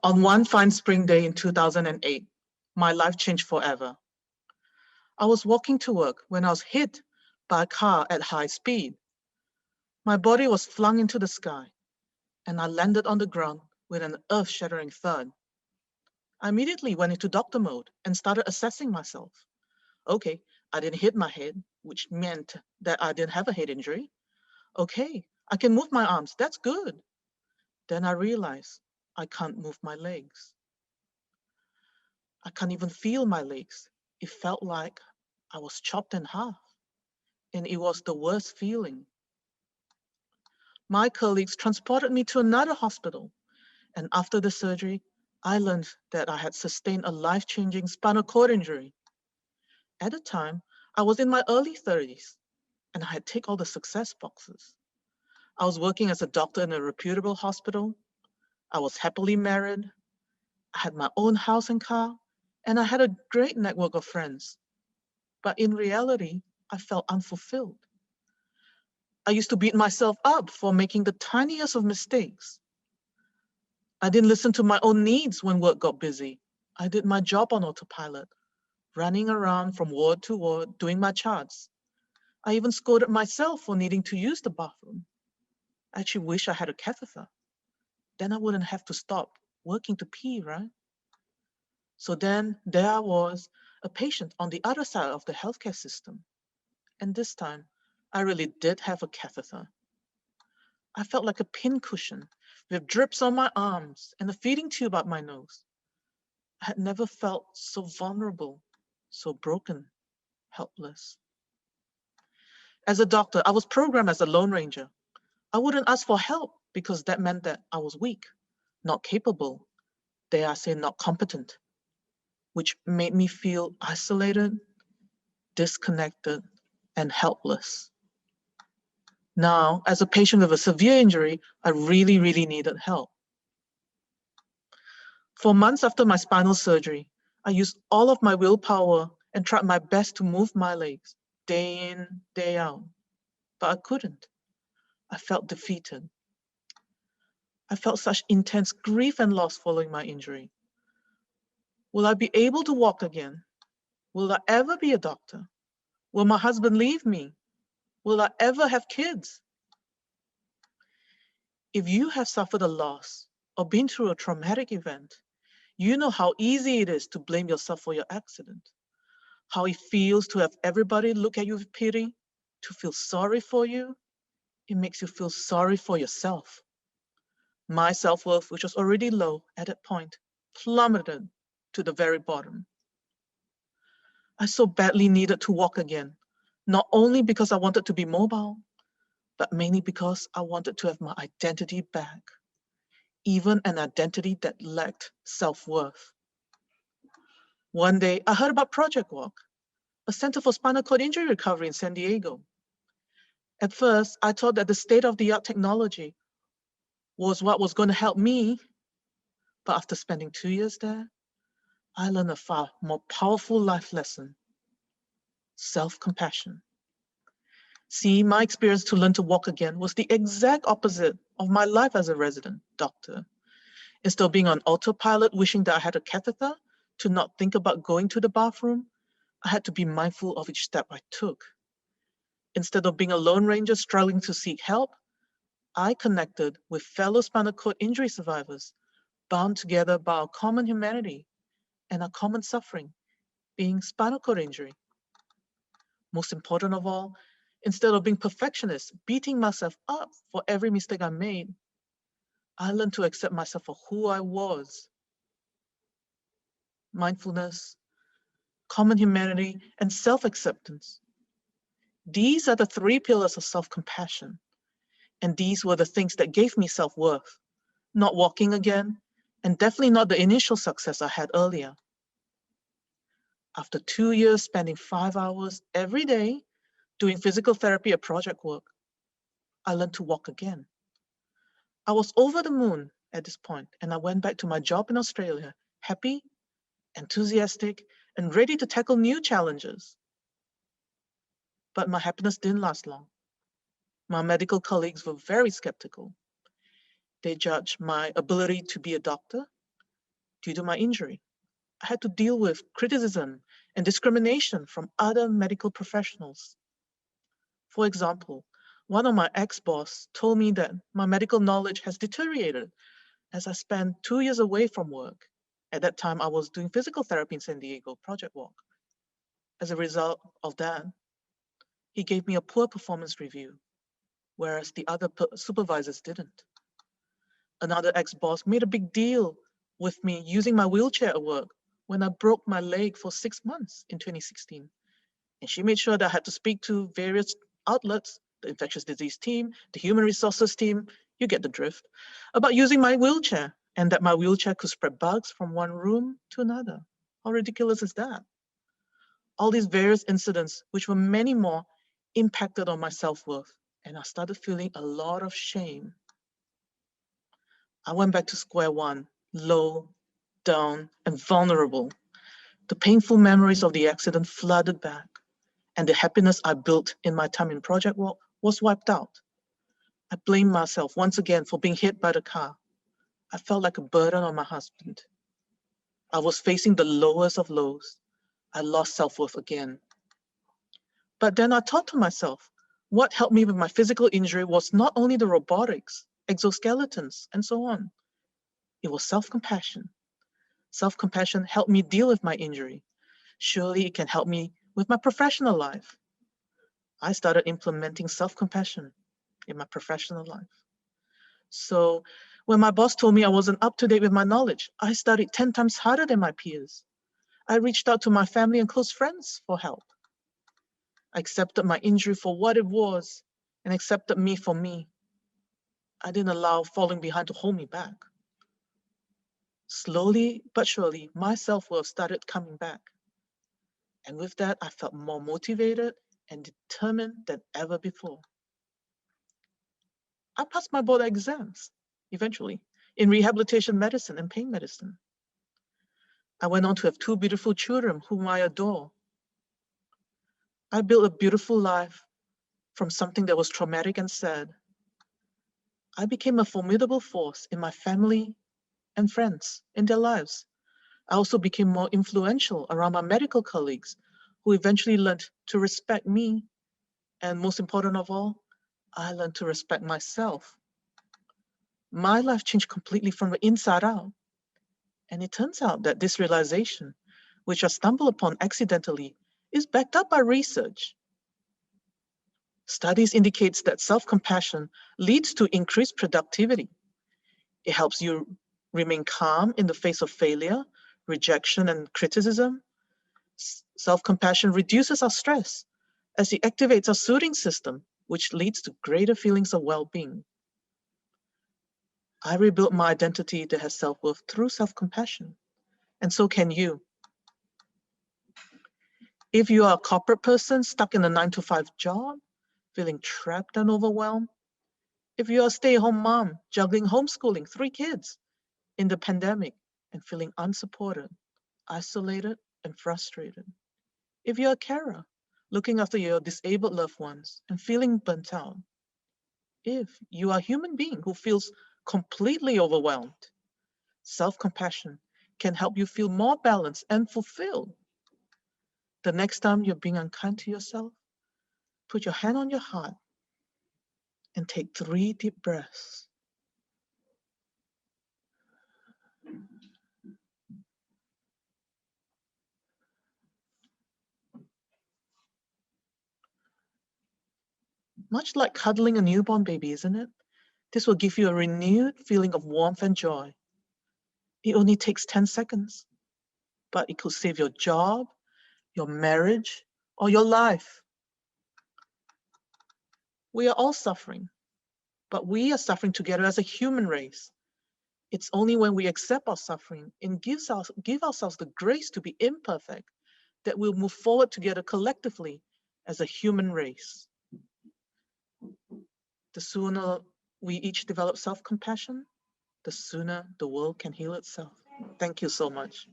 On one fine spring day in 2008, my life changed forever. I was walking to work when I was hit by a car at high speed. My body was flung into the sky, and I landed on the ground with an earth-shattering thud. I immediately went into doctor mode and started assessing myself. Okay, I didn't hit my head, which meant that I didn't have a head injury. Okay, I can move my arms, that's good. Then I realized I can't move my legs. I can't even feel my legs. It felt like I was chopped in half, and it was the worst feeling. My colleagues transported me to another hospital, and after the surgery, I learned that I had sustained a life-changing spinal cord injury. At the time, I was in my early 30s, and I had ticked all the success boxes. I was working as a doctor in a reputable hospital. I was happily married. I had my own house and car, and I had a great network of friends. But in reality, I felt unfulfilled. I used to beat myself up for making the tiniest of mistakes. I didn't listen to my own needs when work got busy. I did my job on autopilot, running around from ward to ward, doing my charts. I even scolded myself for needing to use the bathroom. I actually wish I had a catheter. Then I wouldn't have to stop working to pee, right? So then there I was, a patient on the other side of the healthcare system. And this time, I really did have a catheter. I felt like a pincushion with drips on my arms and a feeding tube up my nose. I had never felt so vulnerable, so broken, helpless. As a doctor, I was programmed as a lone ranger. I wouldn't ask for help because that meant that I was weak, not capable, dare I say not competent, which made me feel isolated, disconnected, and helpless. Now, as a patient with a severe injury, I really needed help. For months after my spinal surgery, I used all of my willpower and tried my best to move my legs, day in, day out, but I couldn't. I felt defeated. I felt such intense grief and loss following my injury. Will I be able to walk again? Will I ever be a doctor? Will my husband leave me? Will I ever have kids? If you have suffered a loss or been through a traumatic event, you know how easy it is to blame yourself for your accident, how it feels to have everybody look at you with pity, to feel sorry for you. It makes you feel sorry for yourself. My self-worth, which was already low at that point, plummeted to the very bottom. I so badly needed to walk again, not only because I wanted to be mobile, but mainly because I wanted to have my identity back, even an identity that lacked self-worth. One day, I heard about Project Walk, a center for spinal cord injury recovery in San Diego. At first, I thought that the state-of-the-art technology was what was going to help me, but after spending 2 years there, I learned a far more powerful life lesson: self-compassion. See, my experience to learn to walk again was the exact opposite of my life as a resident doctor. Instead of being on autopilot, wishing that I had a catheter to not think about going to the bathroom, I had to be mindful of each step I took. Instead of being a lone ranger struggling to seek help, I connected with fellow spinal cord injury survivors, bound together by our common humanity and our common suffering, being spinal cord injury. Most important of all, instead of being perfectionist, beating myself up for every mistake I made, I learned to accept myself for who I was. Mindfulness, common humanity, and self-acceptance. These are the 3 pillars of self-compassion. And these were the things that gave me self-worth. Not walking again, and definitely not the initial success I had earlier. After 2 years spending 5 hours every day doing physical therapy at Project Work, I learned to walk again. I was over the moon at this point, and I went back to my job in Australia, happy, enthusiastic, and ready to tackle new challenges. But my happiness didn't last long. My medical colleagues were very skeptical. They judged my ability to be a doctor, Due to my injury, I had to deal with criticism and discrimination from other medical professionals. For example, one of my ex-boss told me that my medical knowledge has deteriorated as I spent 2 years away from work. At that time, I was doing physical therapy in San Diego, project work. As a result of that, he gave me a poor performance review, whereas the other supervisors didn't. Another ex-boss made a big deal with me using my wheelchair at work when I broke my leg for 6 months in 2016. And she made sure that I had to speak to various outlets, the infectious disease team, the human resources team, you get the drift, about using my wheelchair and that my wheelchair could spread bugs from one room to another. How ridiculous is that? All these various incidents, which were many more, impacted on my self-worth, and I started feeling a lot of shame. I went back to square one, low, down, and vulnerable. The painful memories of the accident flooded back, and the happiness I built in my time in project work was wiped out. I blamed myself once again for being hit by the car. I felt like a burden on my husband. I was facing the lowest of lows. I lost self-worth again. But then I thought to myself, what helped me with my physical injury was not only the robotics, exoskeletons, and so on. It was self-compassion. Self-compassion helped me deal with my injury. Surely it can help me with my professional life. I started implementing self-compassion in my professional life. So when my boss told me I wasn't up to date with my knowledge, I studied 10 times harder than my peers. I reached out to my family and close friends for help. I accepted my injury for what it was and accepted me for me. I didn't allow falling behind to hold me back. Slowly but surely, my self-worth started coming back. And with that, I felt more motivated and determined than ever before. I passed my board exams, eventually, in rehabilitation medicine and pain medicine. I went on to have 2 beautiful children whom I adore. I built a beautiful life from something that was traumatic and sad. I became a formidable force in my family and friends, in their lives. I also became more influential around my medical colleagues, who eventually learned to respect me. And most important of all, I learned to respect myself. My life changed completely from the inside out. And it turns out that this realization, which I stumbled upon accidentally, is backed up by research. Studies indicates that self-compassion leads to increased productivity. It helps you remain calm in the face of failure, rejection, and criticism. Self-compassion reduces our stress as it activates our soothing system, which leads to greater feelings of well-being. I rebuilt my identity that has self-worth through self-compassion, and so can you. If you are a corporate person stuck in a 9-to-5 job, feeling trapped and overwhelmed, if you're a stay-at-home mom juggling homeschooling 3 kids in the pandemic and feeling unsupported, isolated, and frustrated, if you're a carer looking after your disabled loved ones and feeling burnt out, if you are a human being who feels completely overwhelmed, self-compassion can help you feel more balanced and fulfilled. The next time you're being unkind to yourself, put your hand on your heart and take 3 deep breaths. Much like cuddling a newborn baby, isn't it? This will give you a renewed feeling of warmth and joy. It only takes 10 seconds, but it could save your job, your marriage, or your life. We are all suffering, but we are suffering together as a human race. It's only when we accept our suffering and give ourselves the grace to be imperfect that we'll move forward together collectively as a human race. The sooner we each develop self-compassion, the sooner the world can heal itself. Thank you so much.